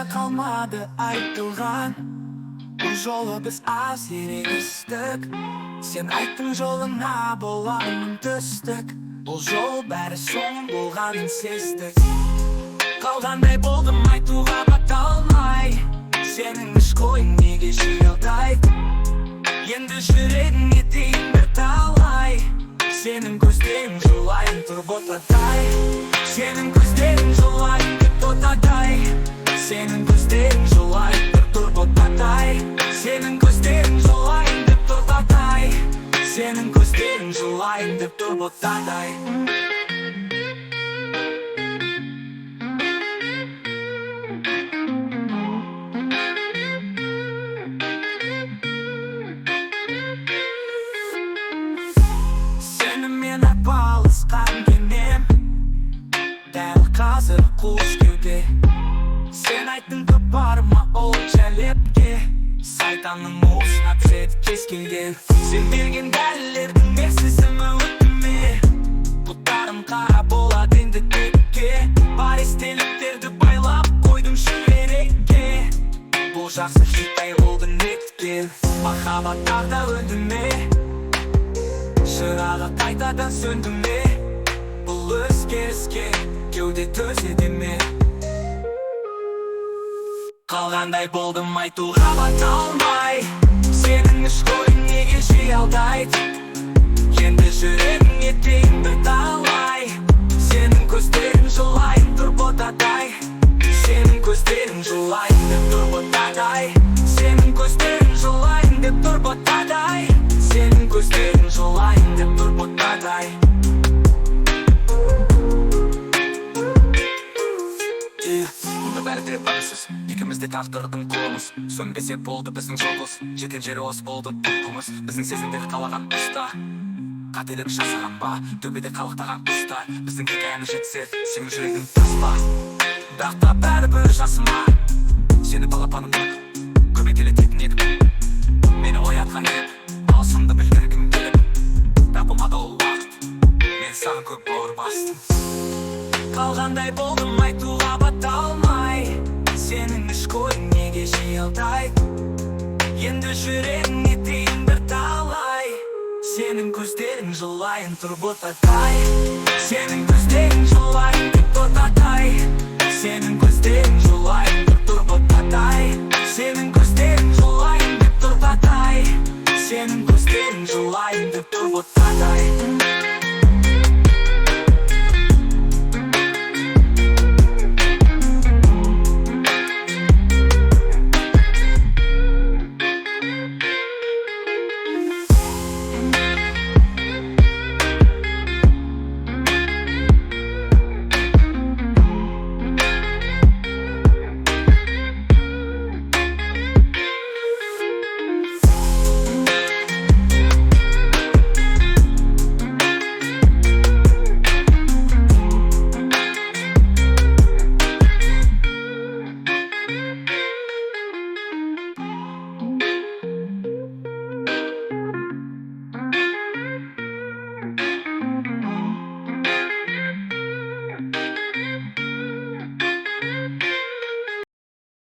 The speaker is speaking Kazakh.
Есімде қалмады айтылған бұл жолы біз аз ерегістік. Сен айттың жолыңа боламын төстік. Бұл жол бәрі соң болғанын сездік. Қалғандай болдым айтуға бата алмай. Сенің іш қойың неге жиылдайды. Енді жүрегіңе дейін бір талай. Сенің көздерің жылайын тұр ботадай. Сенің көздерің жылайын деп ботадай. Сенің көздерің жылайын тұр ботадай. Сенің көздерің жылайын деп ботадай. Сенің көздерің жылайын деп тұр ботадай. Сенімен арпалысқан кемем дәл қазір қуыс кеуде. Сен айттың көп бар ма ол жәлепке. Сайтанның уысына түседі кез келген. Сен берген дәлелердің мерсізімі өтті ме? Бұттарым қара болады енді текке. Бар естеліктерді байлап қойдым шүберекке. Бұл жақсы хиттай болды неткен. Махаббат тағда өлді ме? Шырағы қайтадан сөнді ме? Бұл өзгеріске кеуде төзеді ме? Қалғандай болдым айтуға бата алмай. Сенің іш қойың неге жиылдайды. Енді жүрегіңе дейін бір талай. Сенің көздерің жылайын тұр ботадай. Сенің көздерің жылайын деп тұр ботадай. Сенің көздерің жылайын деп тұр ботадай. Сенің көздерің жылайын деп тұр ботадай. Бәрі де барысыз, екімізде тағдырдың қолымыз. Сөнбесе болды біздің жолымыз. Жетер жері осы болды тұқымыз. Біздің сезімдер қалаған ұста. Қателік жасаған ба, төбеде қалықтаған ұста. Біздің хикаяны жетсе, сенің жүрегің тас па. Бірақ та бәрібір жасыма. Сені балапанымның көбейтелететін едім. Мені оятқан еп, алсынды білдіргім келіп. Бірақ болмады ол уақыт, мен саған көп бауыр бастым. Қалғандай болдым айтуға бата алмай. Сенің іш қойың неге жиылдайды. Енді жүрегіңе дейін бір талай. Сенің көздерің жылайын тұр ботадай. Сенің көздерің жылайын деп ботадай. Сенің көздерің жылайын